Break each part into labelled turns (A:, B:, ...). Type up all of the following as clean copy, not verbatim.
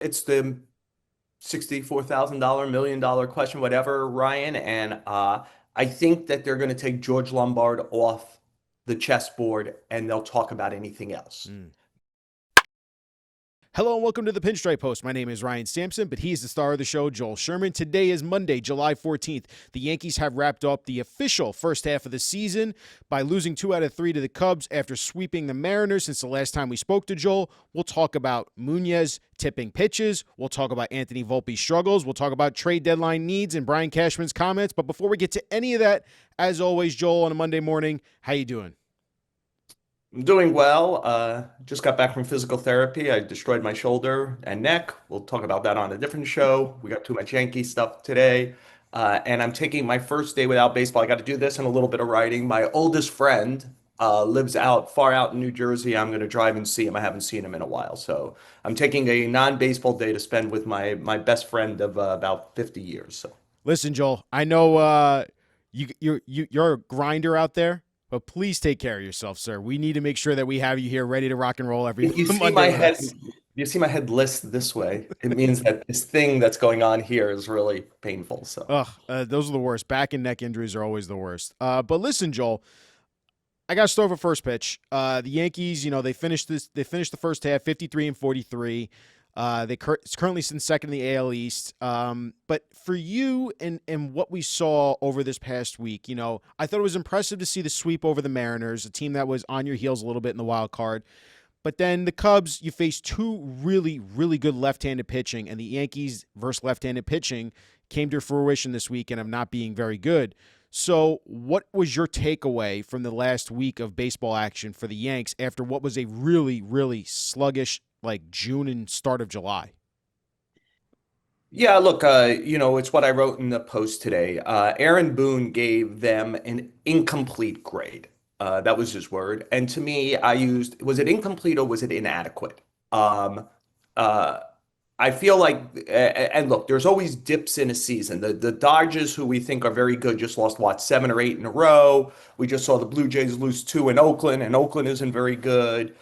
A: It's the $64,000, $1 million question, whatever, Ryan. And I think that they're going to take George Lombard off the chessboard and they'll talk about anything else.
B: Mm. Hello and welcome to the Pinstripe Post. My name is Ryan Sampson, but he's the star of the show, Joel Sherman. Today is Monday, July 14th. The Yankees have wrapped up the official first half of the season by losing 2 out of 3 to the Cubs after sweeping the Mariners since the last time we spoke to Joel. We'll talk about Munoz tipping pitches. We'll talk about Anthony Volpe's struggles. We'll talk about trade deadline needs and Brian Cashman's comments. But before we get to any of that, as always, Joel, on a Monday morning, how you doing?
A: I'm doing well. Just got back from physical therapy. I destroyed my shoulder and neck. We'll talk about that on a different show. We got too much Yankee stuff today. And I'm taking my first day without baseball. I got to do this and a little bit of writing. My oldest friend lives far out in New Jersey. I'm going to drive and see him. I haven't seen him in a while. So I'm taking a non-baseball day to spend with my best friend of about 50 years. So
B: Listen, Joel, I know you're a grinder out there, but please take care of yourself, sir. We need to make sure that we have you here ready to rock and roll every
A: if you see
B: Monday
A: my
B: with
A: head,
B: us.
A: you see my head list this way, it means that this thing that's going on here is really painful. So.
B: Ugh, those are the worst. Back and neck injuries are always the worst. But listen, Joel, I got to start with first pitch. The Yankees, they finished this. They finished the first half 53-43. It's currently in second in the AL East. But for you and what we saw over this past week, I thought it was impressive to see the sweep over the Mariners, a team that was on your heels a little bit in the wild card. But then the Cubs, you faced two really, really good left-handed pitching, and the Yankees versus left-handed pitching came to fruition this weekend of not being very good. So, what was your takeaway from the last week of baseball action for the Yanks after what was a really, really sluggish like June and start of July?
A: Yeah, look, it's what I wrote in the post today. Aaron Boone gave them an incomplete grade. That was his word. And to me, I used, was it incomplete or was it inadequate? Um, uh, I feel like, and look, there's always dips in a season. The Dodgers, who we think are very good, just lost what, 7 or 8 in a row. We just saw the Blue Jays lose two in Oakland, and Oakland isn't very good.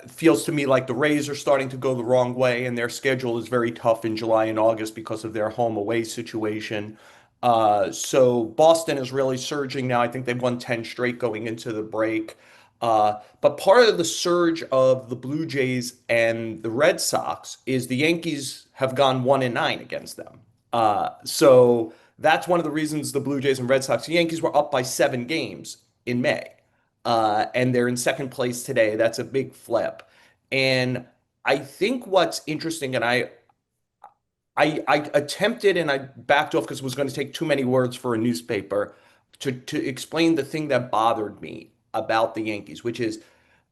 A: Feels to me like the Rays are starting to go the wrong way, and their schedule is very tough in July and August because of their home away situation. So Boston is really surging now. I think they've won 10 straight going into the break. But part of the surge of the Blue Jays and the Red Sox is the Yankees have gone 1-9 against them. So that's one of the reasons the Blue Jays and Red Sox, the Yankees were up by 7 games in May. And they're in second place today. That's a big flip. And I think what's interesting, and I attempted and I backed off because it was going to take too many words for a newspaper to explain the thing that bothered me about the Yankees, which is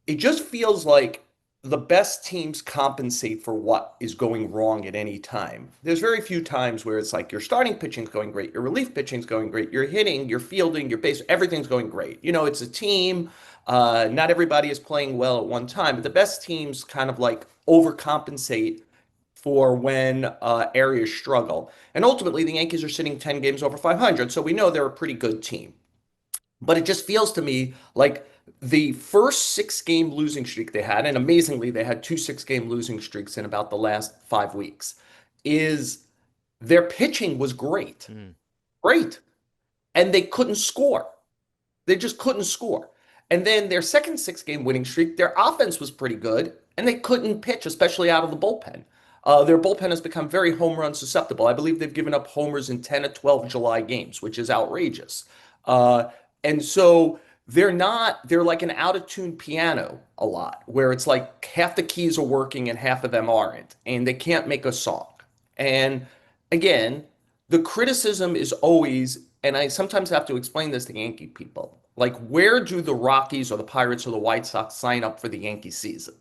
A: it just feels like the best teams compensate for what is going wrong at any time. There's very few times where it's like your starting pitching's going great, your relief pitching's going great, your hitting, your fielding, your base, everything's going great. It's a team. Not everybody is playing well at one time, but the best teams kind of like overcompensate for when areas struggle. And ultimately, the Yankees are sitting 10 games over 500, so we know they're a pretty good team. But it just feels to me like the first 6 game losing streak they had, and amazingly, they had two 6 game losing streaks in about the last 5 weeks, is their pitching was great.
B: Mm.
A: Great. And they couldn't score. They just couldn't score. And then their second 6 game winning streak, their offense was pretty good, and they couldn't pitch, especially out of the bullpen. Their bullpen has become very home run susceptible. I believe they've given up homers in 10 of 12 July games, which is outrageous. And so they're like an out of tune piano a lot, where it's like half the keys are working and half of them aren't, and they can't make a song. And again, the criticism is always, and I sometimes have to explain this to Yankee people, like where do the Rockies or the Pirates or the White Sox sign up for the Yankee season?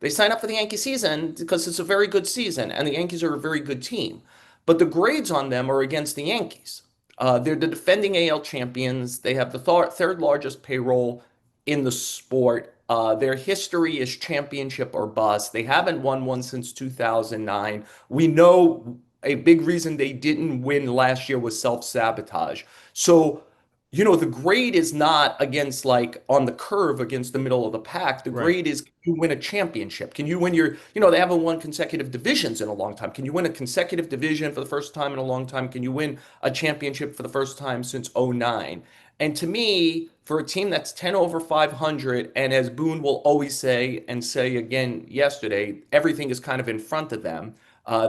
A: They sign up for the Yankee season because it's a very good season and the Yankees are a very good team. But the grades on them are against the Yankees. They're the defending AL champions. They have the third largest payroll in the sport. Their history is championship or bust. They haven't won one since 2009. We know a big reason they didn't win last year was self-sabotage. So the grade is not against like on the curve against the middle of the pack. The
B: Right.
A: grade is, can you win a championship? Can you win they haven't won consecutive divisions in a long time. Can you win a consecutive division for the first time in a long time? Can you win a championship for the first time since '09? And to me, for a team that's 10 over 500, and as Boone will always say and say again yesterday, everything is kind of in front of them.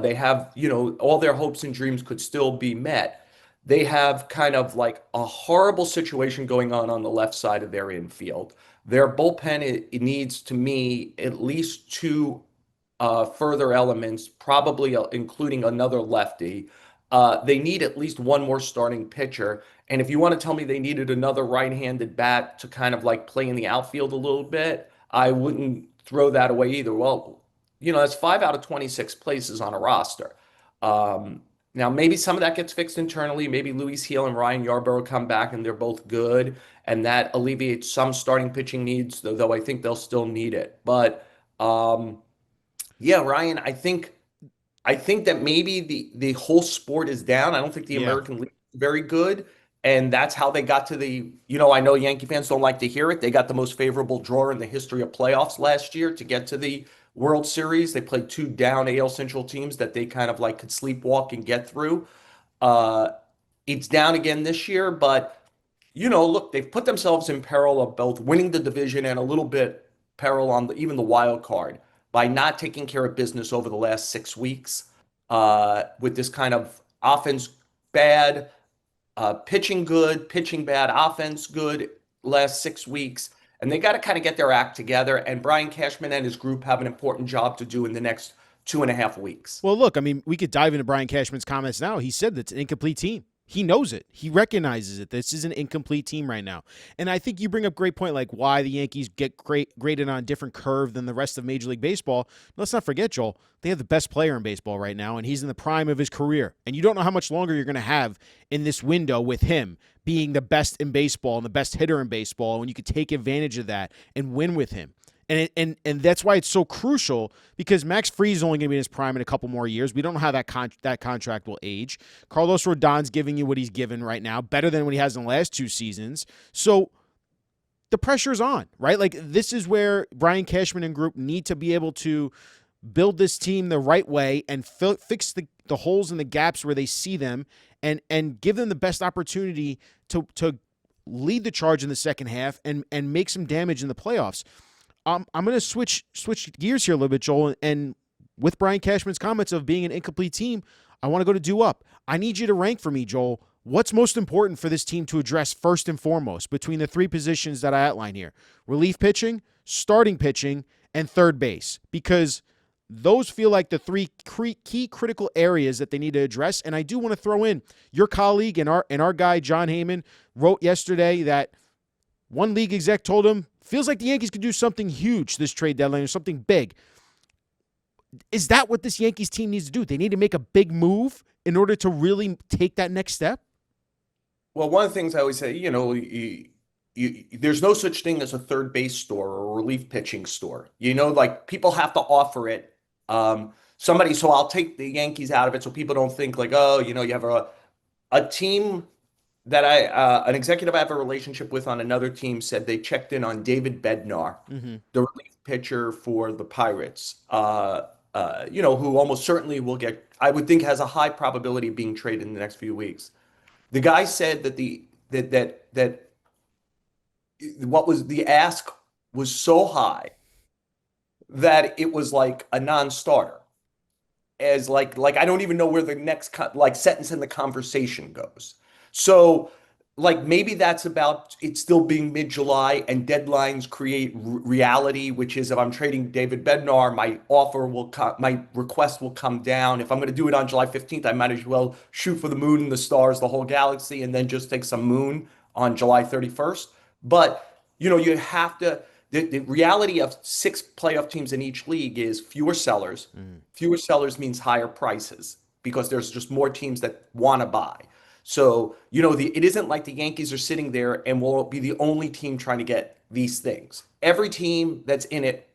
A: They have, all their hopes and dreams could still be met. They have kind of like a horrible situation going on the left side of their infield. Their bullpen, it needs, to me, at least two further elements, probably including another lefty. They need at least one more starting pitcher. And if you want to tell me they needed another right-handed bat to kind of like play in the outfield a little bit, I wouldn't throw that away either. Well, that's 5 out of 26 places on a roster. Um, Now, maybe some of that gets fixed internally. Maybe Luis Heel and Ryan Yarborough come back and they're both good, and that alleviates some starting pitching needs, though I think they'll still need it. But yeah, Ryan, I think that maybe the whole sport is down. I don't think the
B: Yeah.
A: American League is very good, and that's how they got to I know Yankee fans don't like to hear it. They got the most favorable draw in the history of playoffs last year to get to the World Series. They played two down AL Central teams that they kind of like could sleepwalk and get through. Uh, it's down again this year, but look, they've put themselves in peril of both winning the division and a little bit peril on even the wild card by not taking care of business over the last 6 weeks, with this kind of offense bad, pitching good, pitching bad, offense good last 6 weeks. And they got to kind of get their act together. And Brian Cashman and his group have an important job to do in the next 2.5 weeks.
B: Well, look, I mean, we could dive into Brian Cashman's comments now. He said that's an incomplete team. He knows it. He recognizes it. This is an incomplete team right now. And I think you bring up a great point, like why the Yankees get graded on a different curve than the rest of Major League Baseball. Let's not forget, Joel, they have the best player in baseball right now, and he's in the prime of his career. And you don't know how much longer you're going to have in this window with him being the best in baseball and the best hitter in baseball, when you could take advantage of that and win with him. And that's why it's so crucial, because Max Fried is only going to be in his prime in a couple more years. We don't know how that contract will age. Carlos Rodon's giving you what he's given right now, better than what he has in the last 2 seasons. So the pressure's on, right? Like, this is where Brian Cashman and group need to be able to build this team the right way and fix the holes and the gaps where they see them, and give them the best opportunity to lead the charge in the second half and make some damage in the playoffs. I'm going to switch gears here a little bit, Joel, and with Brian Cashman's comments of being an incomplete team, I want to go to Do Up. I need you to rank for me, Joel. What's most important for this team to address first and foremost between the three positions that I outline here? Relief pitching, starting pitching, and third base. Because those feel like the three key critical areas that they need to address. And I do want to throw in your colleague and our guy, John Heyman, wrote yesterday that one league exec told him, feels like the Yankees could do something huge this trade deadline or something big. Is that what this Yankees team needs to do? They need to make a big move in order to really take that next step?
A: Well, one of the things I always say, there's no such thing as a third base store or a relief pitching store. Like people have to offer it. So I'll take the Yankees out of it so people don't think like, oh, you have a team that an executive I have a relationship with on another team said they checked in on David Bednar,
B: Mm-hmm.
A: the relief pitcher for the Pirates, who almost certainly will I would think has a high probability of being traded in the next few weeks. The guy said that that what was the ask was so high that it was like a non-starter, as like I don't even know where the next like sentence in the conversation goes. So like maybe that's about it still being mid-July and deadlines create reality, which is if I'm trading David Bednar, my request will come down. If I'm going to do it on July 15th, I might as well shoot for the moon and the stars, the whole galaxy, and then just take some moon on July 31st. But you have to. The reality of 6 playoff teams in each league is fewer sellers.
B: Mm-hmm.
A: Fewer sellers means higher prices because there's just more teams that want to buy. So, it isn't like the Yankees are sitting there and will be the only team trying to get these things. Every team that's in it,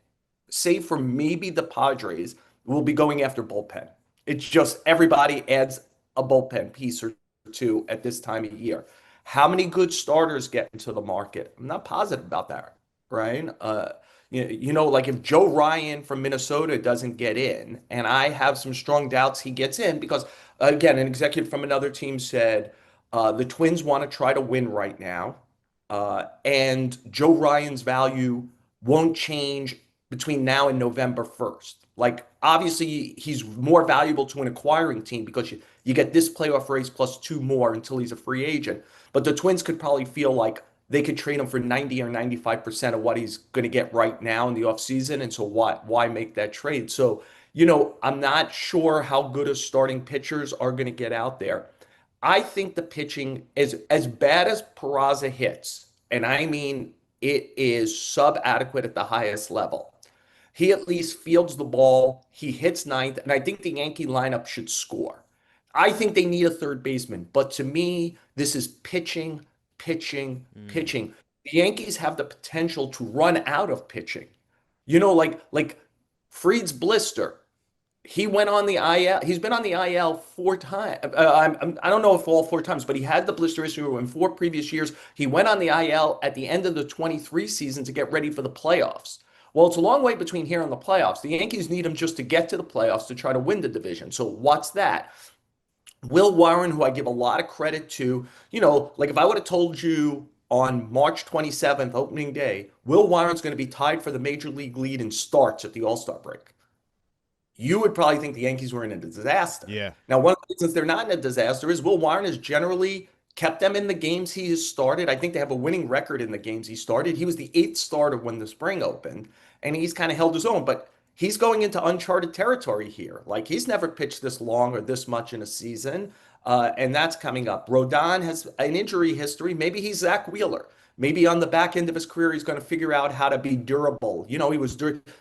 A: save for maybe the Padres, will be going after bullpen. It's just everybody adds a bullpen piece or two at this time of year. How many good starters get into the market? I'm not positive about that, right? Like if Joe Ryan from Minnesota doesn't get in, and I have some strong doubts he gets in because, again, an executive from another team said the Twins want to try to win right now, and Joe Ryan's value won't change between now and November 1st. Like, obviously, he's more valuable to an acquiring team because you get this playoff race plus two more until he's a free agent. But the Twins could probably feel like they could trade him for 90 or 95% of what he's going to get right now in the offseason. And so why make that trade? So, I'm not sure how good as starting pitchers are going to get out there. I think the pitching is as bad as Peraza hits, and I mean it is sub-adequate at the highest level. He at least fields the ball, he hits ninth, and I think the Yankee lineup should score. I think they need a third baseman, but to me, this is pitching, pitching,
B: Mm.
A: pitching. The Yankees have the potential to run out of pitching. Like Freed's blister. He went on the IL. He's been on the IL 4 times. I don't know if all 4 times, but he had the blister issue in 4 previous years. He went on the IL at the end of the 23 season to get ready for the playoffs. Well, it's a long way between here and the playoffs. The Yankees need him just to get to the playoffs to try to win the division. So what's that? Will Warren, who I give a lot of credit to, like if I would have told you on March 27th, opening day, Will Warren's going to be tied for the major league lead in starts at the All-Star break, you would probably think the Yankees were in a disaster.
B: Yeah.
A: Now, one of the reasons they're not in a disaster is Will Warren has generally kept them in the games he has started. I think they have a winning record in the games he started. He was the eighth starter when the spring opened, and he's kind of held his own, but he's going into uncharted territory here. Like he's never pitched this long or this much in a season, and that's coming up. Rodon has an injury history. Maybe he's Zach Wheeler. Maybe on the back end of his career, he's going to figure out how to be durable. He was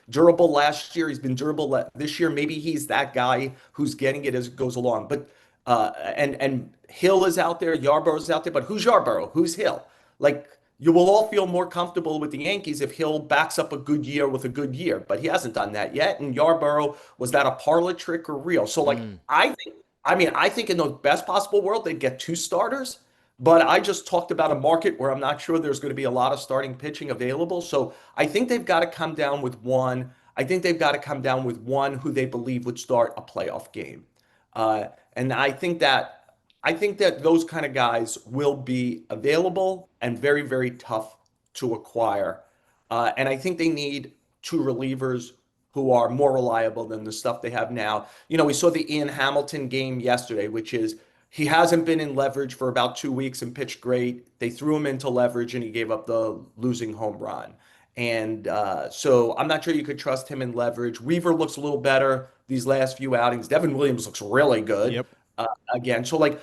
A: durable last year. He's been durable this year. Maybe he's that guy who's getting it as it goes along. But and Hill is out there, Yarborough's out there. But who's Yarborough? Who's Hill? Like you will all feel more comfortable with the Yankees if Hill backs up a good year with a good year. But he hasn't done that yet. And Yarborough, was that a parlor trick or real? So like
B: Mm.
A: I think in the best possible world they'd get two starters. But I just talked about a market where I'm not sure there's going to be a lot of starting pitching available. So I think they've got to come down with one. I think they've got to come down with one who they believe would start a playoff game. And I think that those kind of guys will be available and very, very tough to acquire. And I think they need two relievers who are more reliable than the stuff they have now. We saw the Ian Hamilton game yesterday, which is he hasn't been in leverage for about 2 weeks and pitched great. They threw him into leverage and he gave up the losing home run. And so I'm not sure you could trust him in leverage. Weaver looks a little better these last few outings. Devin Williams looks really good
B: Yep.
A: again. So like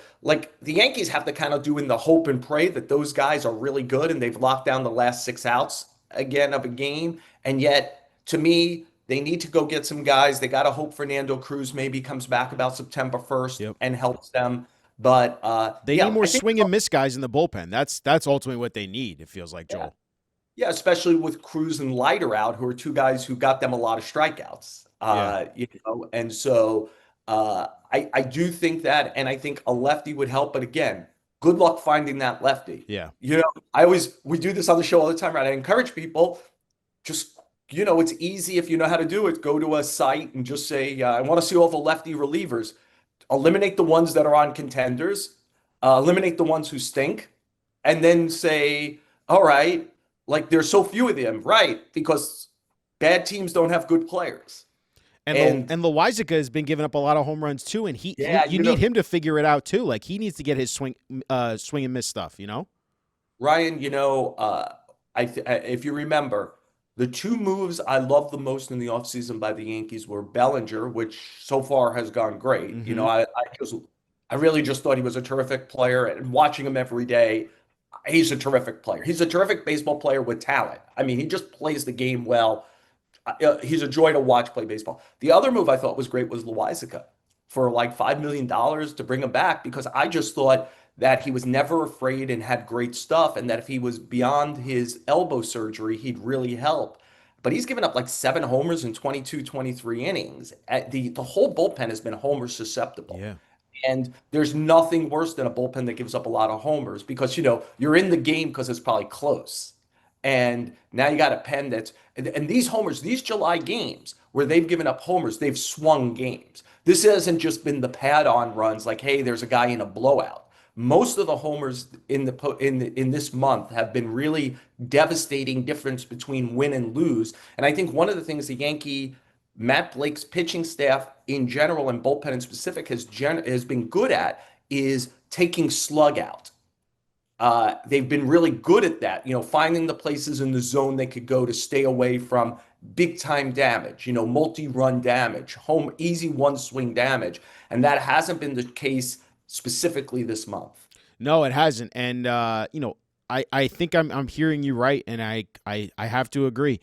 A: the Yankees have to kind of do in the hope and pray that those guys are really good and they've locked down the last 6 outs again of a game. And yet, to me, they need to go get some guys. They got to hope Fernando Cruz maybe comes back about September 1st
B: Yep.
A: and helps them. But
B: They need
A: yeah,
B: more
A: I think
B: swing and miss guys in the bullpen. That's ultimately what they need. It feels like
A: yeah,
B: Joel.
A: yeah, especially with Cruz and Leiter out, who are two guys who got them a lot of strikeouts.
B: Yeah.
A: And so I do think that, and I think a lefty would help. But again, good luck finding that lefty.
B: Yeah.
A: We do this on the show all the time, right? I encourage people just, it's easy if you know how to do it. Go to a site and just say, I want to see all the lefty relievers. Eliminate the ones that are on contenders, eliminate the ones who stink, and then say, all right, like there's so few of them, right? Because bad teams don't have good players. And
B: And Loizaga has been giving up a lot of home runs too, and
A: yeah,
B: you need him to figure it out too. Like he needs to get his swing and miss stuff.
A: Ryan, if you remember, the two moves I loved the most in the offseason by the Yankees were Bellinger, which so far has gone great.
B: Mm-hmm.
A: I really just thought he was a terrific player, and watching him every day, he's a terrific player. He's a terrific baseball player with talent. I mean, he just plays the game well. He's a joy to watch play baseball. The other move I thought was great was Loizaga for like $5 million to bring him back because I just thought that he was never afraid and had great stuff, and that if he was beyond his elbow surgery, he'd really help. But he's given up like 7 homers in 22, 23 innings. The whole bullpen has been homer susceptible.
B: Yeah.
A: And there's nothing worse than a bullpen that gives up a lot of homers because, you're in the game because it's probably close. And now you got a pen and these homers, these July games where they've given up homers, they've swung games. This hasn't just been the pad on runs like, hey, there's a guy in a blowout. Most of the homers in this month have been really devastating difference between win and lose. And I think one of the things the Yankee Matt Blake's pitching staff in general and bullpen in specific has been good at is taking slug out. They've been really good at that, finding the places in the zone they could go to stay away from big time damage, multi-run damage, home easy one swing damage. And that hasn't been the case specifically this month.
B: No, it hasn't. And I think I'm hearing you right, and I have to agree.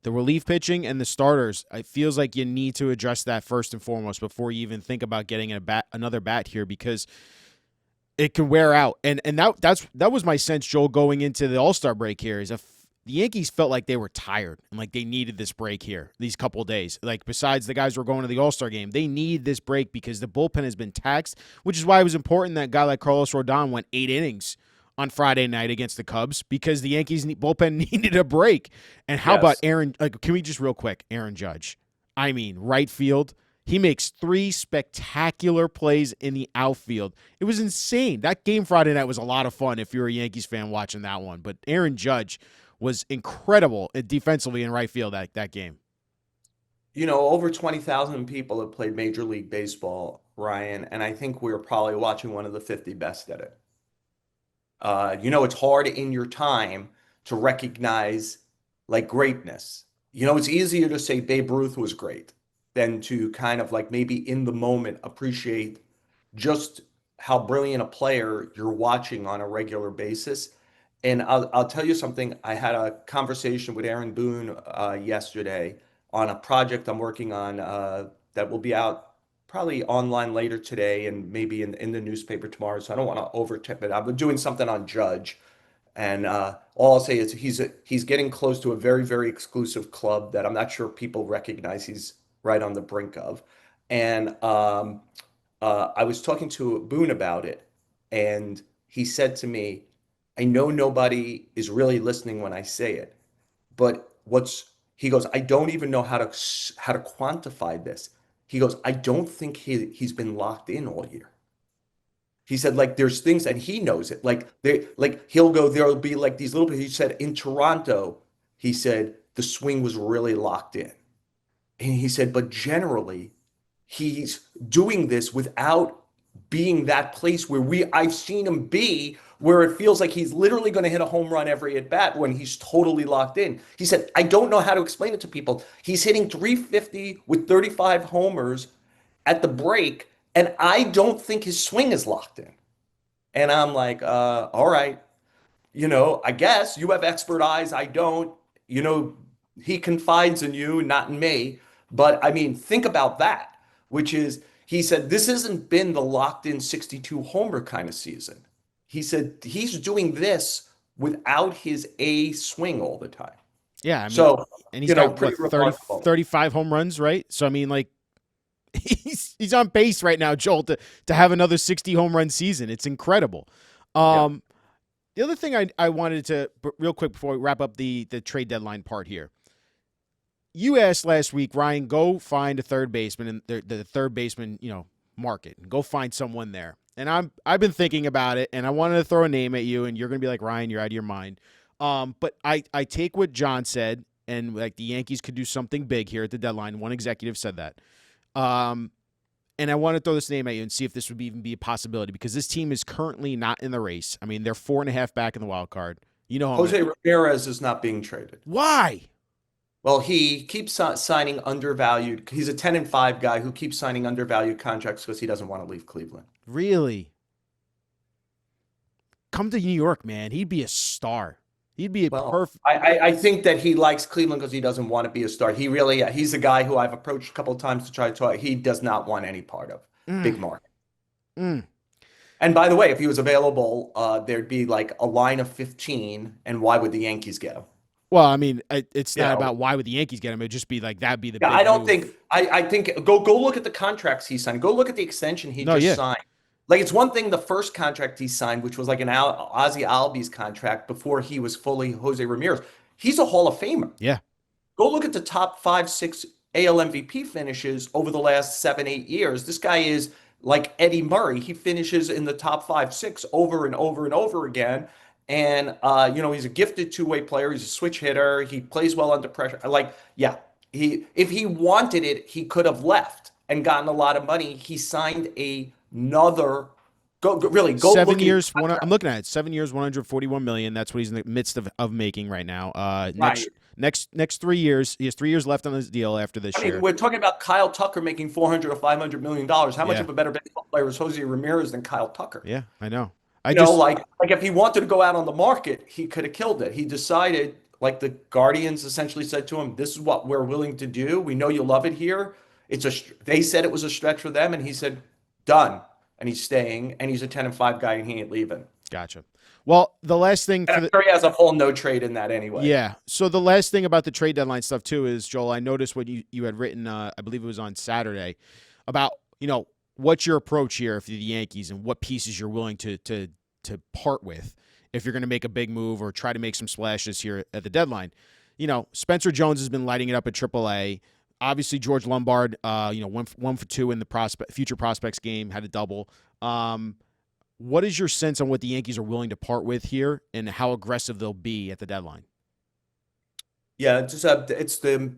B: The relief pitching and the starters, it feels like you need to address that first and foremost before you even think about getting another bat here, because it can wear out. And that was my sense, Joel, going into the All-Star break here, is if the Yankees felt like they were tired and like they needed this break here these couple of days. Like, besides the guys who are going to the All-Star game, they need this break because the bullpen has been taxed, which is why it was important that a guy like Carlos Rodon went 8 innings on Friday night against the Cubs, because the Yankees bullpen needed a break. And how about Aaron? Like, can we just real quick, Aaron Judge? I mean, right field. He makes 3 spectacular plays in the outfield. It was insane. That game Friday night was a lot of fun if you're a Yankees fan watching that one. But Aaron Judge was incredible defensively in right field that game.
A: Over 20,000 people have played Major League Baseball, Ryan, and I think we're probably watching one of the 50 best at it. It's hard in your time to recognize like greatness. It's easier to say Babe Ruth was great than to kind of like maybe in the moment appreciate just how brilliant a player you're watching on a regular basis. And I'll tell you something. I had a conversation with Aaron Boone yesterday on a project I'm working on that will be out probably online later today and maybe in the newspaper tomorrow. So I don't want to overtip it. I've been doing something on Judge, and all I'll say is he's getting close to a very, very exclusive club that I'm not sure people recognize he's right on the brink of. And I was talking to Boone about it, and he said to me, I know nobody is really listening when I say it, but he goes, I don't even know how to quantify this. He goes, I don't think he's been locked in all year. He said, like, there's things, and he knows it. He'll go, there'll be like these little, he said, in Toronto, he said, the swing was really locked in. And he said, but generally, he's doing this without being that place where I've seen him be, where it feels like he's literally going to hit a home run every at bat when he's totally locked in. He said, I don't know how to explain it to people. He's hitting 350 with 35 homers at the break, and I don't think his swing is locked in. And I'm like, all right, I guess you have expert eyes. I don't, he confides in you, not in me. But I mean, think about that, which is, he said, this hasn't been the locked in 62 homer kind of season. He said he's doing this without his A swing all the time.
B: Yeah, I mean,
A: So,
B: and he's got what, 30,
A: remarkable.
B: 35 home runs, right? So I mean, like, he's on pace right now, Joel, to have another 60 home run season. It's incredible.
A: Yeah.
B: The other thing I wanted to real quick before we wrap up the trade deadline part here. You asked last week, Ryan, go find a third baseman in the third baseman, market, and go find someone there. And I've been thinking about it, and I wanted to throw a name at you, and you're gonna be like, Ryan, you're out of your mind. But I take what John said, and like the Yankees could do something big here at the deadline. One executive said that. And I want to throw this name at you and see if this would even be a possibility, because this team is currently not in the race. I mean, they're 4.5 back in the wild card.
A: Jose Ramirez is not being traded.
B: Why?
A: Well, he keeps signing undervalued. He's a 10-5 guy who keeps signing undervalued contracts because he doesn't want to leave Cleveland.
B: Really? Come to New York, man. He'd be a star. He'd be perfect.
A: I think that he likes Cleveland because he doesn't want to be a star. He's a guy who I've approached a couple of times to try to talk. He does not want any part of big market. And by the way, if he was available, there'd be like a line of 15, and why would the Yankees get him?
B: Well, I mean, it's not about why would the Yankees get him. It'd just be like that'd be the.
A: Yeah,
B: big
A: I don't
B: move.
A: think. I think go look at the contracts he signed. Go look at the extension he just signed. Like it's one thing the first contract he signed, which was like an Ozzy Albies contract before he was fully Jose Ramirez. He's a Hall of Famer.
B: Yeah.
A: Go look at the top five, six AL MVP finishes over the last 7, 8 years. This guy is like Eddie Murray. He finishes in the top five, six over and over and over again. And he's a gifted two-way player. He's a switch hitter. He plays well under pressure. Like, yeah, he if he wanted it, he could have left and gotten a lot of money. He signed another really go
B: Seven
A: look at his
B: years, I'm
A: contract.
B: looking at it. 7 years, 141 million. That's what he's in the midst of making right now. Next
A: Right.
B: next 3 years, he has 3 years left on his deal after
A: I
B: this
A: mean,
B: year.
A: we're talking about Kyle Tucker making 400 or 500 million dollars. How much
B: Yeah,
A: of a better baseball player is Jose Ramirez than Kyle Tucker?
B: yeah, I know. I
A: You know,
B: just
A: like if he wanted to go out on the market, he could have killed it. He decided, like the Guardians essentially said to him, "This is what we're willing to do. We know you love it here. They said it was a stretch for them, and he said, done. And he's staying, and he's a 10-5 guy, and he ain't leaving.
B: gotcha. Well, the last thing
A: And
B: for
A: I'm
B: the
A: sure he has a whole no trade in that anyway.
B: yeah. So the last thing about the trade deadline stuff too is, Joel, I noticed what you had written. I believe it was on Saturday about what's your approach here for the Yankees and what pieces you're willing to part with if you're going to make a big move or try to make some splashes here at the deadline. Spencer Jones has been lighting it up at AAA. Obviously, George Lombard, one for two in the future prospects game, had a double. What is your sense on what the Yankees are willing to part with here and how aggressive they'll be at the deadline?
A: Yeah, it's the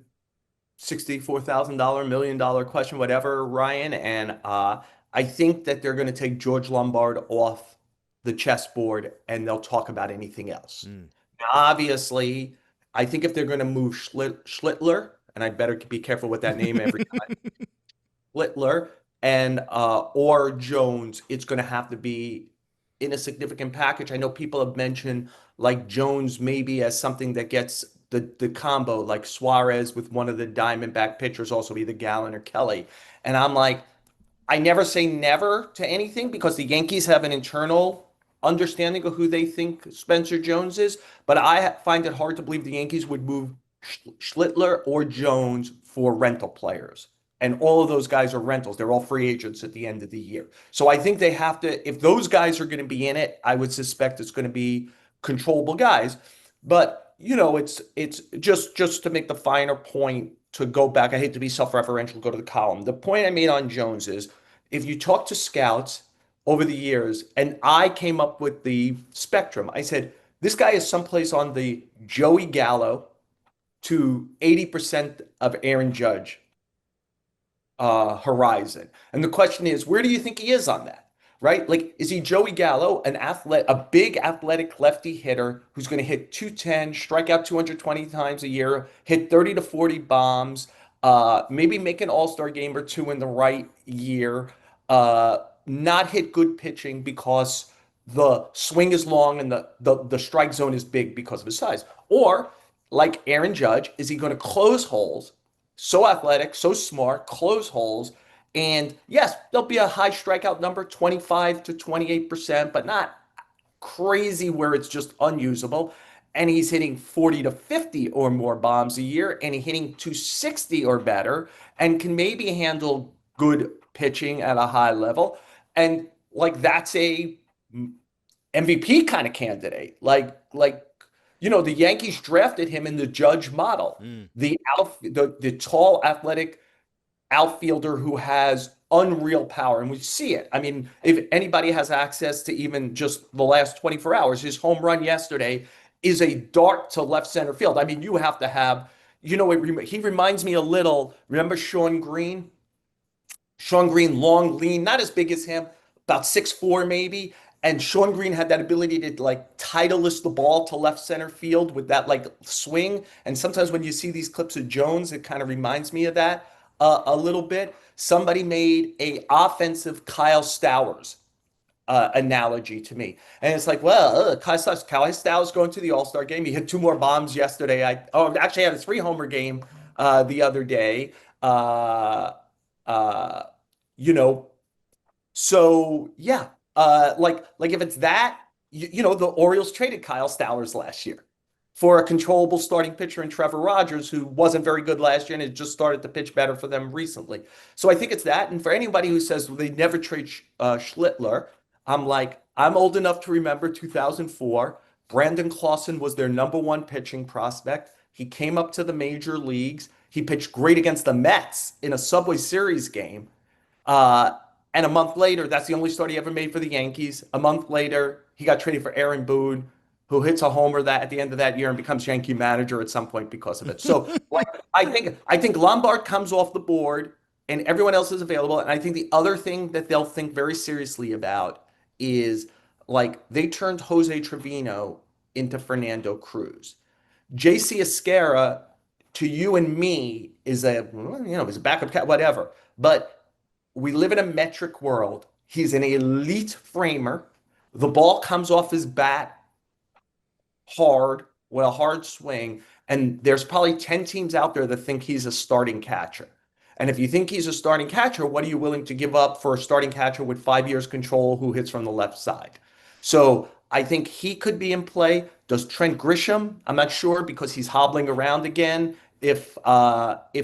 A: $64,000, $1 million question, whatever, Ryan. And I think that they're going to take George Lombard off the chessboard and they'll talk about anything else.
B: Mm.
A: Now, obviously, I think if they're going to move Schlittler, and I better be careful with that name every time, Schlittler and or Jones, it's going to have to be in a significant package. I know people have mentioned like Jones maybe as something that gets the combo, like Suarez with one of the Diamondback pitchers, also either Gallen or Kelly. And I'm like, I never say never to anything because the Yankees have an internal understanding of who they think Spencer Jones is, but I find it hard to believe the Yankees would move Schlittler or Jones for rental players. And all of those guys are rentals. They're all free agents at the end of the year. So I think they have to, if those guys are going to be in it, I would suspect it's going to be controllable guys. But it's just to make the finer point to go back. I hate to be self-referential, go to the column. The point I made on Jones is if you talk to scouts over the years, and I came up with the spectrum, I said, this guy is someplace on the Joey Gallo to 80% of Aaron Judge horizon. And the question is, where do you think he is on that? Right? Like, is he Joey Gallo, a big athletic lefty hitter who's going to hit 210, strike out 220 times a year, hit 30 to 40 bombs, maybe make an all-star game or two in the right year, not hit good pitching because the swing is long and the strike zone is big because of his size? Or like Aaron Judge, is he going to close holes? So athletic, so smart, close holes. And yes, there'll be a high strikeout number, 25 to 28%, but not crazy where it's just unusable. And he's hitting 40 to 50 or more bombs a year, and he's hitting 260 or better, and can maybe handle good pitching at a high level. And like that's a MVP kind of candidate. The Yankees drafted him in the Judge model,
B: Mm.
A: the tall, athletic outfielder who has unreal power, and we see it. I mean, if anybody has access to even just the last 24 hours, his home run yesterday is a dart to left center field. I mean, you have to have, he reminds me a little. Remember Sean Green? Sean Green, long, lean, not as big as him, about 6'4" maybe. And Sean Green had that ability to like titleist the ball to left center field with that like swing. And sometimes when you see these clips of Jones, it kind of reminds me of that a little bit. Somebody made a offensive Kyle Stowers analogy to me. And it's like, well, Kyle Stowers going to the All-Star game. He hit two more bombs yesterday. Actually had a three-homer game the other day. Uh, you know, so yeah, like if it's that, the Orioles traded Kyle Stowers last year. for a controllable starting pitcher in Trevor Rogers, who wasn't very good last year and had just started to pitch better for them recently. So I think it's that. And for anybody who says well, they never trade Schlittler, I'm like, I'm old enough to remember 2004. Brandon Clausen was their number one pitching prospect. He came up to the major leagues. He pitched great against the Mets in a Subway Series game. Uh, and a month later, that's the only start he ever made for the Yankees. A month later, he got traded for Aaron Boone, who hits a homer that at the end of that year and becomes Yankee manager at some point because of it. So, like, I think Lombard comes off the board and everyone else is available. And I think the other thing that they'll think very seriously about is like they turned Jose Trevino into Fernando Cruz. JC Esquera to you and me is is a backup cat, whatever. But we live in a metric world. He's an elite framer. The ball comes off his bat hard with a hard swing. And there's probably 10 teams out there that think he's a starting catcher. And if you think he's a starting catcher, what are you willing to give up for a starting catcher with 5 years control who hits from the left side? So I think he could be in play. Does Trent Grisham? I'm not sure because he's hobbling around again. If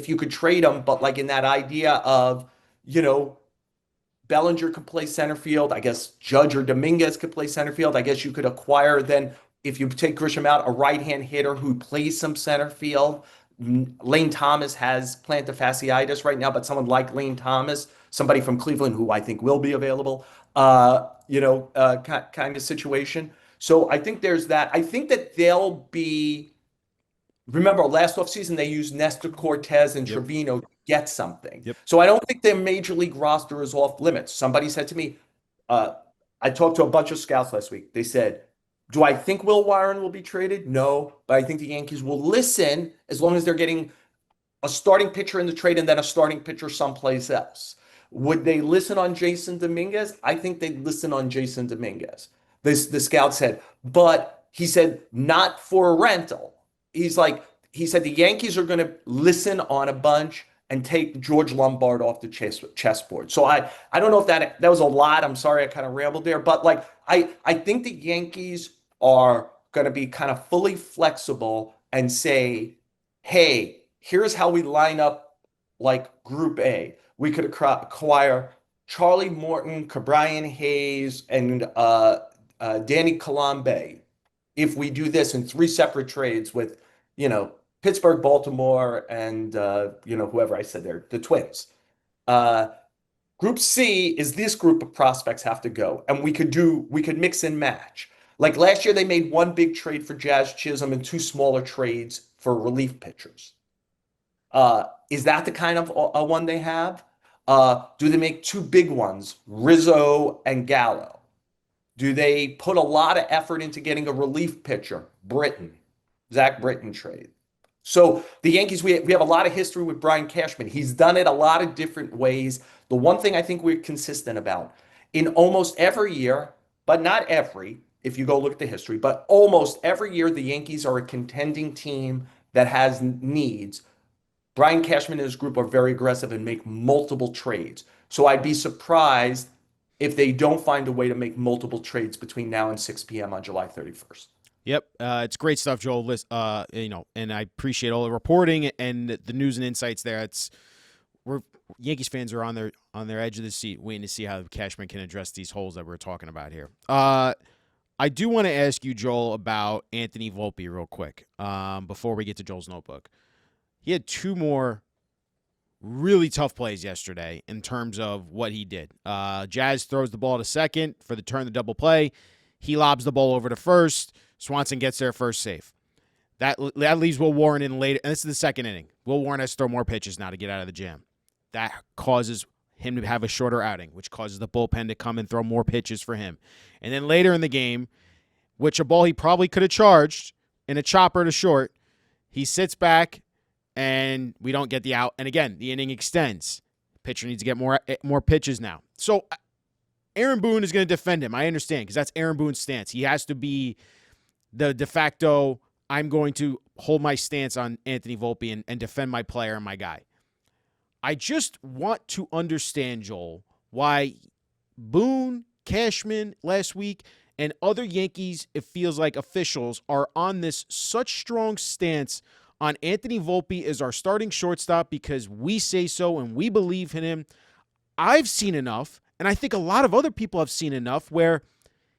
A: you could trade him, but like in that idea of, you know, Bellinger could play center field. I guess Judge or Dominguez could play center field. I guess you could acquire then, if you take Grisham out, a right-hand hitter who plays some center field. Lane Thomas has plantar fasciitis right now, but someone like Lane Thomas, somebody from Cleveland who I think will be available, kind of situation. So I think there's that. I think that they'll be. Remember, last offseason, they used Nestor Cortez and
B: Yep.
A: Trevino to get something.
B: Yep.
A: So I don't think their major league roster is off limits. Somebody said to me, uh, I talked to a bunch of scouts last week. They said, do I think Will Warren will be traded? No, but I think the Yankees will listen as long as they're getting a starting pitcher in the trade and then a starting pitcher someplace else. Would they listen on Jason Dominguez? I think they'd listen on Jason Dominguez. The scout said, but he said, not for a rental. He said the Yankees are going to listen on a bunch and take George Lombard off the chessboard. So I don't know if that was a lot. I'm sorry I kind of rambled there, but like I think the Yankees are going to be kind of fully flexible and say, hey, here's how we line up like Group A. We could acquire Charlie Morton, Cabrian Hayes, and Danny Colombe if we do this in three separate trades with, you know, Pittsburgh, Baltimore, and whoever I said there, the Twins. Uh, Group C is this group of prospects have to go, and we could mix and match. Like last year, they made one big trade for Jazz Chisholm and two smaller trades for relief pitchers. Is that the kind of a one they have? Do they make two big ones, Rizzo and Gallo? Do they put a lot of effort into getting a relief pitcher, Zach Britton trade? So the Yankees, we have a lot of history with Brian Cashman. He's done it a lot of different ways. The one thing I think we're consistent about in almost every year, but not every, if you go look at the history, but almost every year the Yankees are a contending team that has needs. Brian Cashman and his group are very aggressive and make multiple trades. So I'd be surprised if they don't find a way to make multiple trades between now and 6 p.m. on July 31st.
B: Yep, it's great stuff, Joel. And I appreciate all the reporting and the news and insights there. We're Yankees fans are on their edge of the seat, waiting to see how Cashman can address these holes that we're talking about here. I do want to ask you, Joel, about Anthony Volpe real quick before we get to Joel's notebook. He had two more really tough plays yesterday in terms of what he did. Jazz throws the ball to second for the turn the double play. He lobs the ball over to first. Swanson gets there first save. That leaves Will Warren in later. And this is the second inning. Will Warren has to throw more pitches now to get out of the jam. That causes him to have a shorter outing, which causes the bullpen to come and throw more pitches for him. And then later in the game, which a ball he probably could have charged in a chopper to short, he sits back and we don't get the out. And again, the inning extends. Pitcher needs to get more pitches now. So Aaron Boone is going to defend him. I understand because that's Aaron Boone's stance. He has to be the de facto, I'm going to hold my stance on Anthony Volpe and defend my player and my guy. I just want to understand, Joel, why Boone, Cashman last week, And other Yankees, it feels like officials are on this such strong stance on Anthony Volpe as our starting shortstop because we say so and we believe in him. I've seen enough, and I think a lot of other people have seen enough where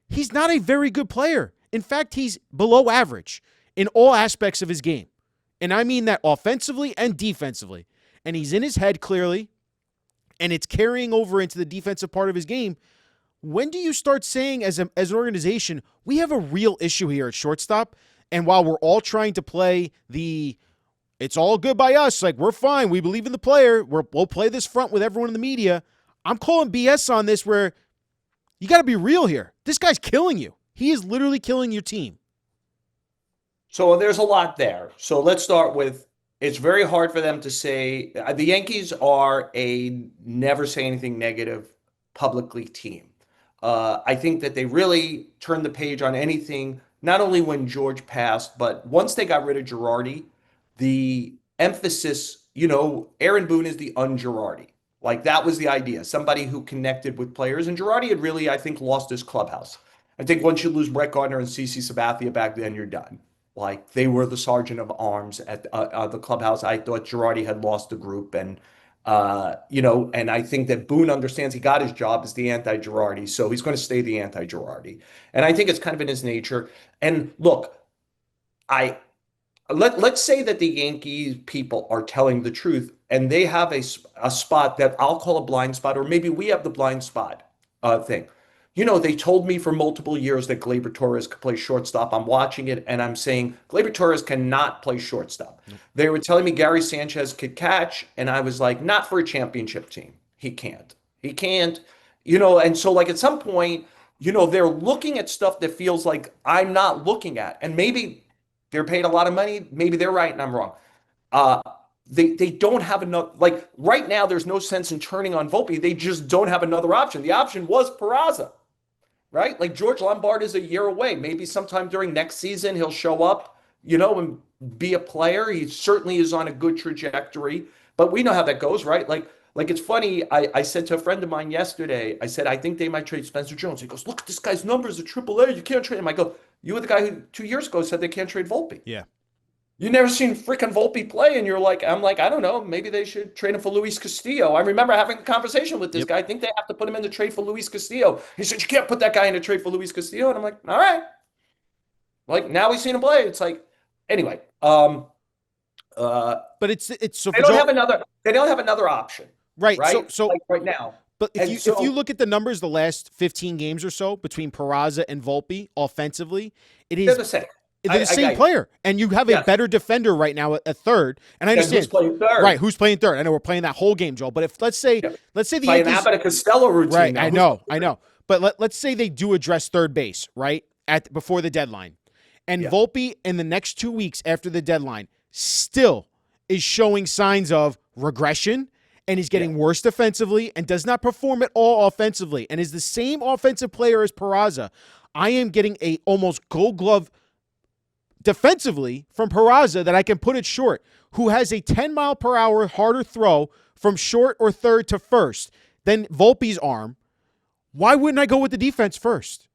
B: he's not a very good player. In fact, he's below average in all aspects of his game. And I mean that offensively and defensively. And he's in his head clearly, and it's carrying over into the defensive part of his game. When do you start saying as an organization, we have a real issue here at shortstop? And while we're all trying to play it's all good by us, like we're fine, we believe in the player, we'll play this front with everyone in the media. I'm calling BS on this where you got to be real here. This guy's killing you. He is literally killing your team.
A: So there's a lot there. So let's start with, it's very hard for them to say, the Yankees are a never say anything negative publicly team. I think that they really turned the page on anything, not only when George passed, but once they got rid of Girardi, the emphasis, Aaron Boone is the un-Girardi. Like that was the idea, somebody who connected with players. And Girardi had really, I think, lost his clubhouse. I think once you lose Brett Gardner and CC Sabathia back then, you're done. Like they were the sergeant of arms at the clubhouse. I thought Girardi had lost the group, and and I think that Boone understands he got his job as the anti-Girardi, so he's going to stay the anti-Girardi. And I think it's kind of in his nature. And look, I let's say that the Yankees people are telling the truth, and they have a spot that I'll call a blind spot, or maybe we have the blind spot thing. They told me for multiple years that Gleyber Torres could play shortstop. I'm watching it and I'm saying Gleyber Torres cannot play shortstop. Nope. They were telling me Gary Sanchez could catch, and I was like, not for a championship team. He can't. He can't. And so like at some point, they're looking at stuff that feels like I'm not looking at. And maybe they're paid a lot of money. Maybe they're right and I'm wrong. They don't have enough. Like right now, there's no sense in turning on Volpe. They just don't have another option. The option was Peraza. Right? Like George Lombard is a year away. Maybe sometime during next season, he'll show up, and be a player. He certainly is on a good trajectory, but we know how that goes, right? Like it's funny. I said to a friend of mine yesterday, I said, I think they might trade Spencer Jones. He goes, look at this guy's numbers at AAA. You can't trade him. I go, you were the guy who 2 years ago said they can't trade Volpe.
B: Yeah.
A: You never seen freaking Volpe play, and I'm like, I don't know. Maybe they should trade him for Luis Castillo. I remember having a conversation with this guy. I think they have to put him in the trade for Luis Castillo. He said, you can't put that guy in the trade for Luis Castillo. And I'm like, all right. Like now we've seen him play. It's like, anyway.
B: But it's so
A: they don't have another option.
B: Right. So
A: like right now.
B: But if you look at the numbers, the last 15 games or so between Peraza and Volpe offensively, they're
A: the same.
B: They're the same player, and you have a better defender right now at third. And I understand
A: who's playing third.
B: Right? Who's playing third? I know we're playing that whole game, Joel. But if let's say the
A: Yankees Abbott Costello routine,
B: right?
A: Now.
B: I know. But let's say they do address third base right before the deadline, and Volpe in the next 2 weeks after the deadline still is showing signs of regression, and he's getting worse defensively and does not perform at all offensively, and is the same offensive player as Peraza. I am getting a almost Gold Glove defensively from Peraza that I can put it short, who has a 10-mile-per-hour harder throw from short or third to first than Volpe's arm. Why wouldn't I go with the defense first?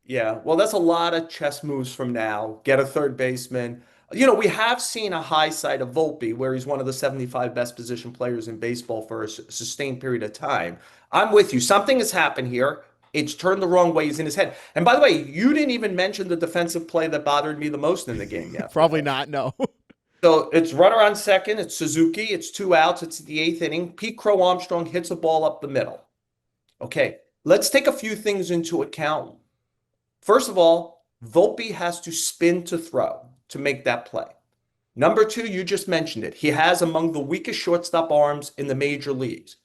A: Yeah, well, that's a lot of chess moves from now. Get a third baseman. We have seen a high side of Volpe where he's one of the 75 best position players in baseball for a sustained period of time. I'm with you. Something has happened here. It's turned the wrong way. He's in his head. And by the way, you didn't even mention the defensive play that bothered me the most in the game yet.
B: Probably not, no.
A: So it's runner on second. It's Suzuki. It's 2 outs. It's the 8th inning. Pete Crow Armstrong hits a ball up the middle. Okay, let's take a few things into account. First of all, Volpe has to spin to throw to make that play. Number 2, you just mentioned it. He has among the weakest shortstop arms in the major leagues.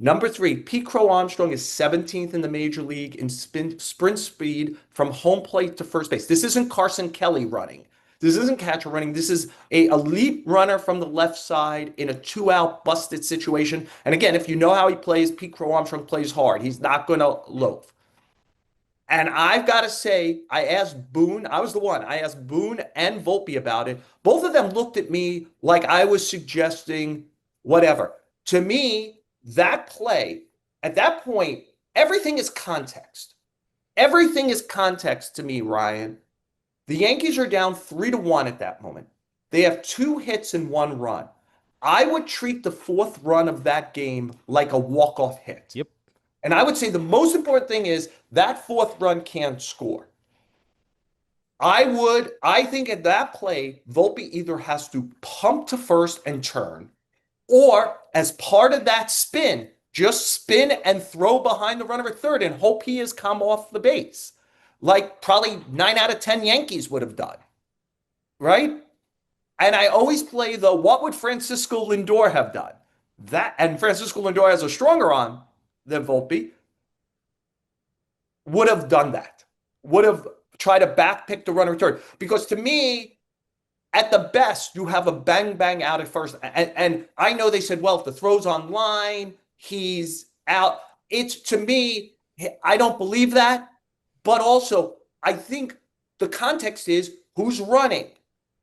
A: Number 3, Pete Crow Armstrong is 17th in the major league in sprint speed from home plate to first base. This isn't Carson Kelly running. This isn't catcher running. This is a elite runner from the left side in a 2-out busted situation. And again, if you know how he plays, Pete Crow Armstrong plays hard. He's not going to loaf. And I've got to say, I asked Boone. I was the one. I asked Boone and Volpe about it. Both of them looked at me like I was suggesting whatever. To me, that play, at that point, everything is context. Everything is context to me, Ryan. The Yankees are down 3-1 at that moment. They have 2 hits and 1 run. I would treat the fourth run of that game like a walk-off hit.
B: Yep.
A: And I would say the most important thing is that fourth run can't score. I think at that play, Volpe either has to pump to first and turn, or as part of that spin, just spin and throw behind the runner at third and hope he has come off the base. Like probably 9 out of 10 Yankees would have done, right? And I always play the what would Francisco Lindor have done? That and Francisco Lindor has a stronger arm than Volpe, would have done that. Would have tried to backpick the runner at third. Because to me, at the best, you have a bang bang out at first. And I know they said, well, if the throw's online, he's out. It's to me, I don't believe that. But also, I think the context is who's running?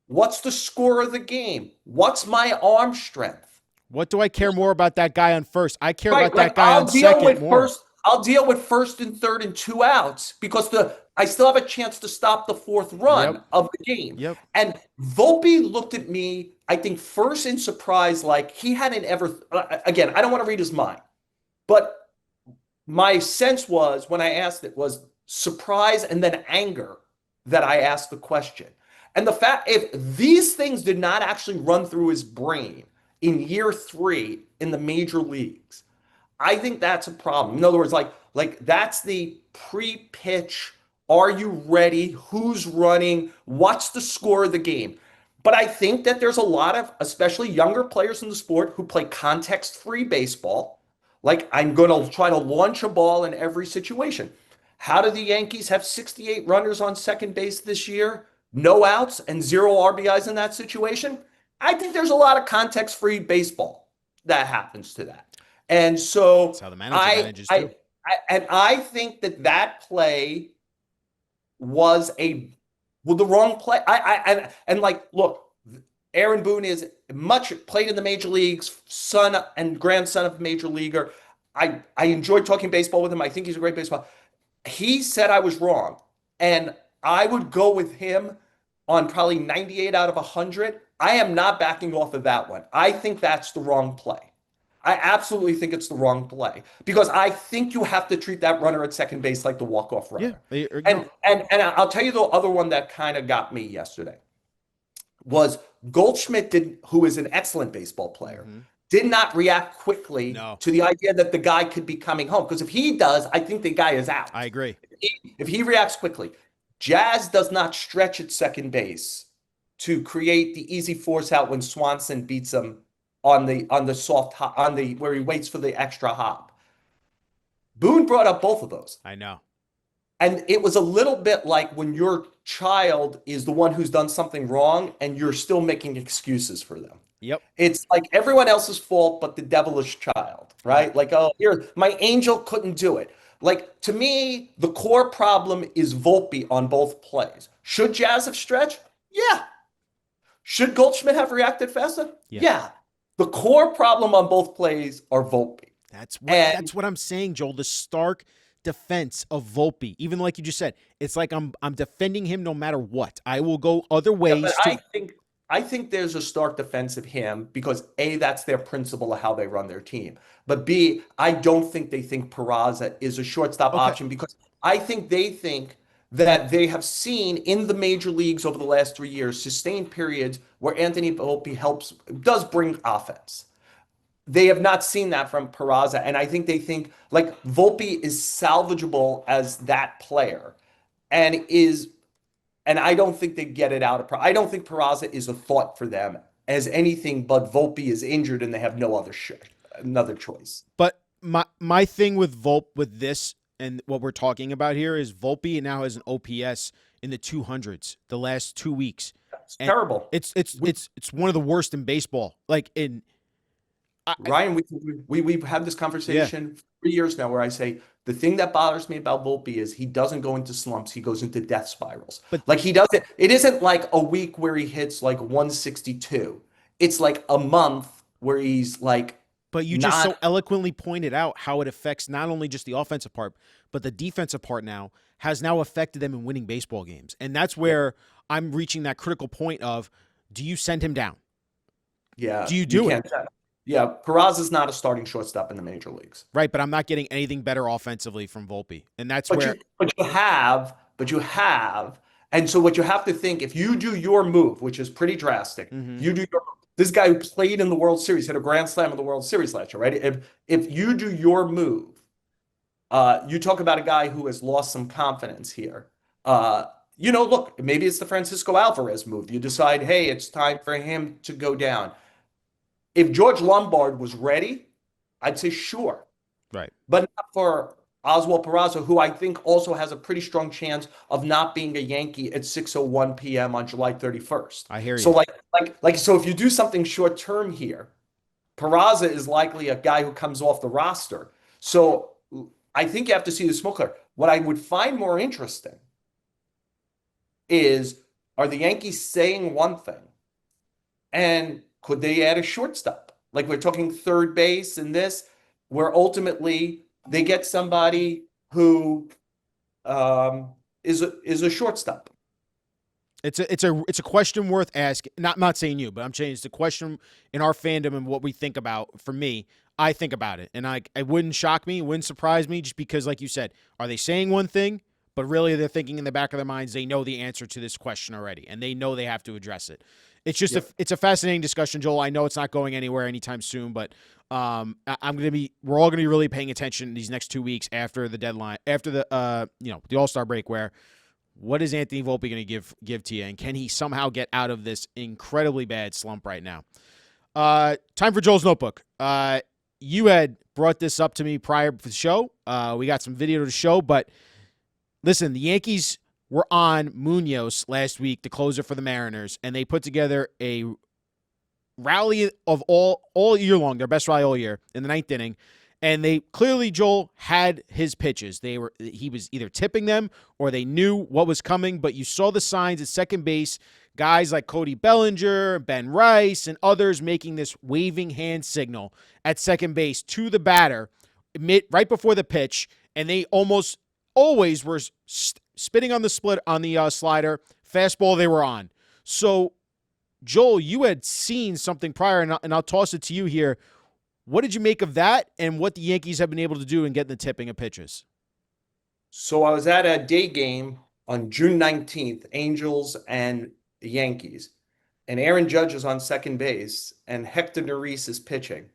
A: What's the score of the game? What's my arm strength?
B: What do I care more about that guy on first? I care
A: Right,
B: about
A: like
B: that guy on second more.
A: I'll deal with first and third and 2 outs because I still have a chance to stop the fourth run
B: Yep.
A: of the game.
B: Yep.
A: And Volpe looked at me, I think, first in surprise, like he hadn't ever. Again, I don't want to read his mind, but my sense was when I asked it was surprise and then anger that I asked the question. And the fact, if these things did not actually run through his brain in year 3 in the major leagues, I think that's a problem. In other words, like that's the pre-pitch. Are you ready? Who's running? What's the score of the game? But I think that there's a lot of, especially younger players in the sport who play context-free baseball. Like I'm going to try to launch a ball in every situation. How do the Yankees have 68 runners on second base this year? No outs and 0 RBIs in that situation? I think there's a lot of context-free baseball that happens to that. And
B: That's
A: so
B: how the manager manages too.
A: I think that play was the wrong play. And like, look, Aaron Boone is much played in the major leagues, son and grandson of a major leaguer. I enjoyed talking baseball with him. I think he's a great baseball. He said I was wrong, and I would go with him on probably 98 out of 100. I am not backing off of that one. I think that's the wrong play. I absolutely think it's the wrong play because I think you have to treat that runner at second base like the walk-off runner.
B: Yeah.
A: And I'll tell you the other one that kind of got me yesterday was Goldschmidt who is an excellent baseball player, did not react quickly to the idea that the guy could be coming home. Because if he does, I think the guy is out.
B: I agree.
A: If he reacts quickly, Jazz does not stretch at second base to create the easy force out when Swanson beats him on the soft hop, where he waits for the extra hop. Boone brought up both of those.
B: I know.
A: And it was a little bit like when your child is the one who's done something wrong and you're still making excuses for them.
B: Yep.
A: It's like everyone else's fault but the devilish child, right? Like, oh, here, my angel couldn't do it. Like, to me, the core problem is Volpe on both plays. Should Jazz have stretched? Yeah. Should Goldschmidt have reacted faster? Yeah. The core problem on both plays are Volpe.
B: That's what I'm saying, Joel. The stark defense of Volpe. Even like you just said, it's like I'm defending him no matter what. I will go other ways.
A: Yeah, I think there's a stark defense of him because A, that's their principle of how they run their team. But B, I don't think they think Peraza is a shortstop option because I think they think that they have seen in the major leagues over the last 3 years sustained periods where Anthony Volpe does bring offense. They have not seen that from Peraza, and I think they think like Volpe is salvageable as that player, and I don't think they get it out of. I don't think Peraza is a thought for them as anything but Volpe is injured and they have no other another choice.
B: But my thing with Volpe with this and what we're talking about here is Volpe now has an OPS in the 200s the last 2 weeks.
A: It's terrible.
B: It's one of the worst in baseball. Like
A: Ryan, we've had this conversation 3 years now where I say the thing that bothers me about Volpe is he doesn't go into slumps. He goes into death spirals. But like he doesn't, it isn't like a week where he hits like 162. It's like a month where he's like
B: But you just so
A: Not,
B: eloquently pointed out how it affects not only just the offensive part, but the defensive part now has now affected them in winning baseball games. And that's
A: yeah,
B: where I'm reaching that critical point of, do you send him down?
A: yeah,
B: Do you
A: you
B: do it?
A: can't. Yeah, Peraza is not a starting shortstop in the major leagues.
B: Right, but I'm not getting anything better offensively from Volpe. And that's
A: But
B: where
A: you have, and so what you have to think, if you do your move, which is pretty drastic,
B: mhm,
A: you do your this guy who played in the World Series, hit a grand slam in the World Series last year, right? If you do your move, you talk about a guy who has lost some confidence here. Uh, look, maybe it's the Francisco Alvarez move. You decide, hey, it's time for him to go down. If George Lombard was ready, I'd say sure,
B: right.
A: but not for Oswald Peraza, who I think also has a pretty strong chance of not being a Yankee at 6:01 p.m. on July 31st.
B: I hear
A: So
B: you.
A: so if you do something short term here, Peraza is likely a guy who comes off the roster. So I think you have to see the smoke clear. What I would find more interesting is, are the Yankees saying one thing, and could they add a shortstop? Like we're talking third base and this, where ultimately they get somebody who um, is a shortstop.
B: It's a question worth asking. Not saying you, but I'm saying it's a question in our fandom and what we think about. For me, I think about it, and it wouldn't shock me, it wouldn't surprise me, just because, like you said, are they saying one thing, but really they're thinking in the back of their minds they know the answer to this question already, and they know they have to address it. It's just
A: Yep.
B: it's a fascinating discussion, Joel. I know it's not going anywhere anytime soon, but we're all gonna be really paying attention these next 2 weeks after the deadline, after the All-Star break, where what is Anthony Volpe going to give to you, and can he somehow get out of this incredibly bad slump right now? Time for Joel's notebook. You had brought this up to me prior to the show. We got some video to show, but listen, the Yankees were on Munoz last week, the closer for the Mariners, and they put together a rally of all year long, their best rally all year in the ninth inning. And they clearly, Joel, had his pitches. He was either tipping them or they knew what was coming, but you saw the signs at second base, guys like Cody Bellinger, Ben Rice, and others making this waving hand signal at second base to the batter right before the pitch, and they almost always were spitting on the slider, fastball they were on. So, Joel, you had seen something prior, and I'll toss it to you here. What did you make of that, and what the Yankees have been able to do in getting the tipping of pitches?
A: So I was at a day game on June 19th, Angels and the Yankees, and Aaron Judge is on second base, and Hector Neris is pitching.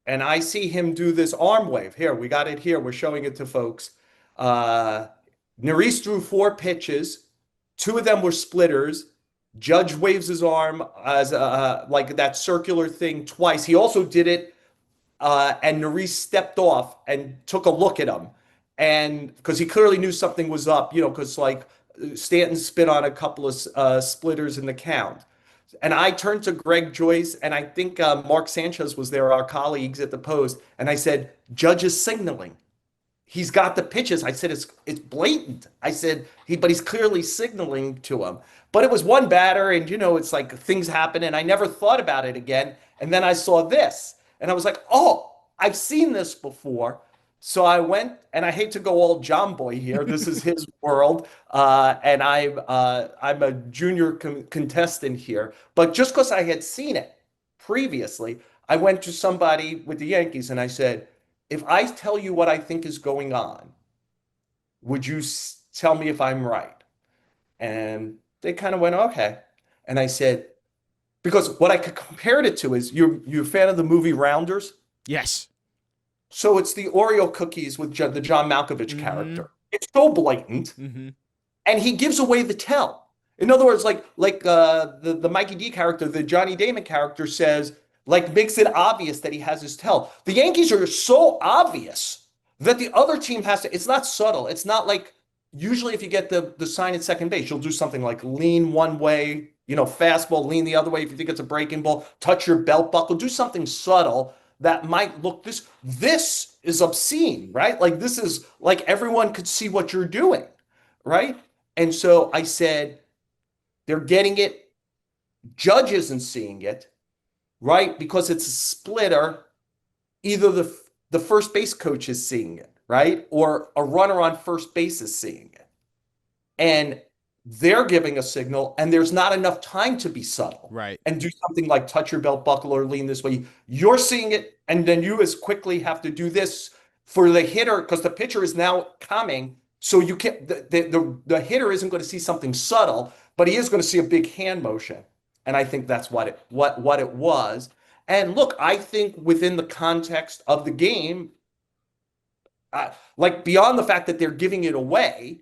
A: And I see him do this arm wave. Here, we got it here. We're showing it to folks. Uh, Neris threw four pitches. Two of them were splitters. Judge waves his arm as like that circular thing twice. He also did it, and Neris stepped off and took a look at him, and because he clearly knew something was up, because like Stanton spit on a couple of splitters in the count. And I turned to Greg Joyce, and I think Mark Sanchez was there, our colleagues at the Post, and I said, "Judge is signaling. He's got the pitches." I said, "It's blatant." I said, but he's clearly signaling to him." But it was one batter, and it's like things happen, and I never thought about it again. And then I saw this, and I was like, "Oh, I've seen this before." So I went, and I hate to go all John Boy here. This is his world, and I'm a junior contestant here. But just because I had seen it previously, I went to somebody with the Yankees, and I said, "If I tell you what I think is going on, would you tell me if I'm right?" And they kind of went, "Okay." And I said, because what I compared it to is, you're a fan of the movie Rounders?
B: Yes.
A: So it's the Oreo cookies with the John Malkovich
B: Mm-hmm.
A: character. It's so blatant,
B: Mm-hmm.
A: and he gives away the tell. In other words, like the Mikey D character, the Johnny Damon character says, like makes it obvious that he has his tell. The Yankees are so obvious that the other team has to. It's not subtle. It's not like, usually if you get the sign at second base, you'll do something like lean one way, fastball, lean the other way. If you think it's a breaking ball, touch your belt buckle, do something subtle that might look this is obscene, right? Like this is like everyone could see what you're doing, right? And so I said, they're getting it. Judge isn't seeing it, right? Because it's a splitter. either the first base coach is seeing it, right? Or a runner on first base is seeing it. And they're giving a signal, and there's not enough time to be subtle
B: Right.
A: and do something like touch your belt buckle or lean this way. You're seeing it, and then you as quickly have to do this for the hitter because the pitcher is now coming. So you can't the hitter isn't going to see something subtle, but he is going to see a big hand motion. And I think that's what it was. And look, I think within the context of the game, like beyond the fact that they're giving it away,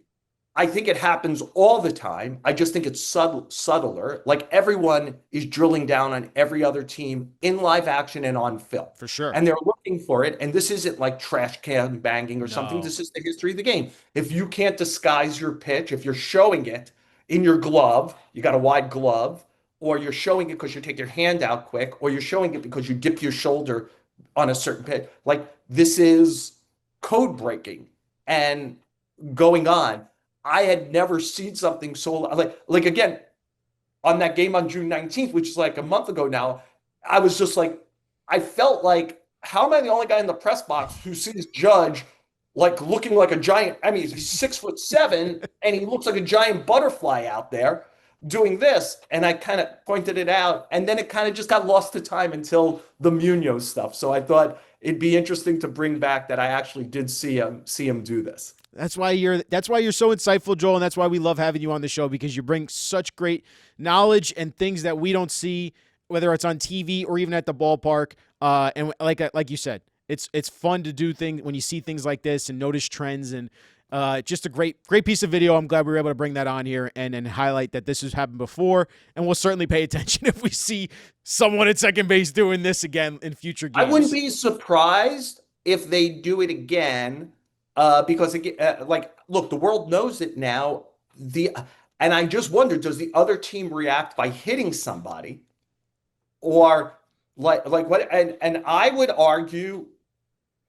A: I think it happens all the time. I just think it's subtler. Like everyone is drilling down on every other team in live action and on film.
B: For sure.
A: And they're looking for it. And this isn't like trash can banging or something.
B: No.
A: This is the history of the game. If you can't disguise your pitch, if you're showing it in your glove, you got a wide glove, or you're showing it because you take your hand out quick, or you're showing it because you dip your shoulder on a certain pitch, like this is code breaking and going on. I had never seen something so like again on that game on June 19th, which is like a month ago now. I was just like, I felt like, how am I the only guy in the press box who sees Judge like looking like a giant? I mean, he's 6'7" and he looks like a giant butterfly out there doing this. And I kind of pointed it out, and then it kind of just got lost to time until the Munoz stuff. So I thought it'd be interesting to bring back that I actually did see him do this.
B: That's why you're so insightful, Joel, and that's why we love having you on the show, because you bring such great knowledge and things that we don't see, whether it's on TV or even at the ballpark. And like you said, it's fun to do things when you see things like this and notice trends, and just a great piece of video. I'm glad we were able to bring that on here and highlight that this has happened before, and we'll certainly pay attention if we see someone at second base doing this again in future
A: I wouldn't
B: games.
A: be surprised if they do it again, because like, look, the world knows it now. And I just wonder, does the other team react by hitting somebody, or like what? And I would argue,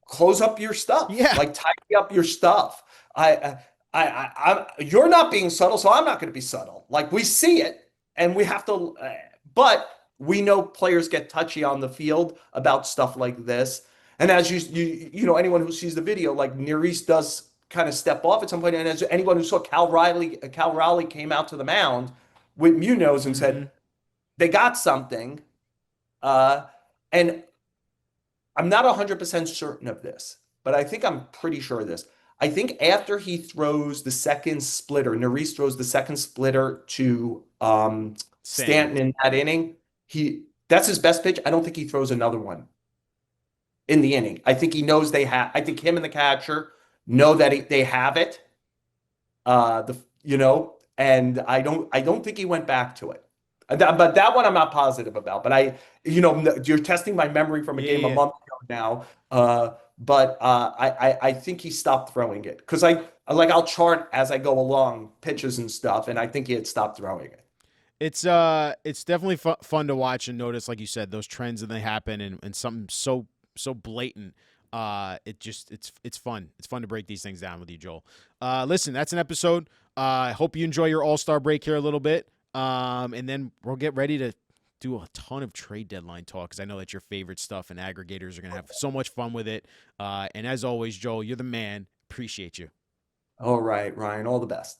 A: close up your stuff,
B: Yeah.
A: like tidy up your stuff. You're not being subtle, so I'm not going to be subtle. Like we see it, and we have to, but we know players get touchy on the field about stuff like this. And as anyone who sees the video, like Neris does kind of step off at some point. And as anyone who saw Cal Raleigh came out to the mound with Munoz and
B: Mm-hmm.
A: said they got something. And I'm not 100% certain of this, but I think I'm pretty sure of this. I think after he throws the second splitter, Neris throws the second splitter to
B: Stanton.
A: Stanton in that inning. That's his best pitch. I don't think he throws another one in the inning. I think he knows they have. I think him and the catcher know that they have it. And I don't think he went back to it. But that one I'm not positive about. But you're testing my memory from a
B: Yeah,
A: game a
B: yeah.
A: month ago now. But I think he stopped throwing it because I'll chart as I go along pitches and stuff, and I think he had stopped throwing it.
B: It's definitely fun to watch and notice, like you said, those trends, and they happen, and something so blatant. It's fun. It's fun to break these things down with you, Joel. Listen, that's an episode. I hope you enjoy your All-Star break here a little bit. And then we'll get ready to do a ton of trade deadline talk, because I know that's your favorite stuff, and aggregators are gonna have so much fun with it. And as always, Joel, you're the man. Appreciate you.
A: All right, Ryan, all the best.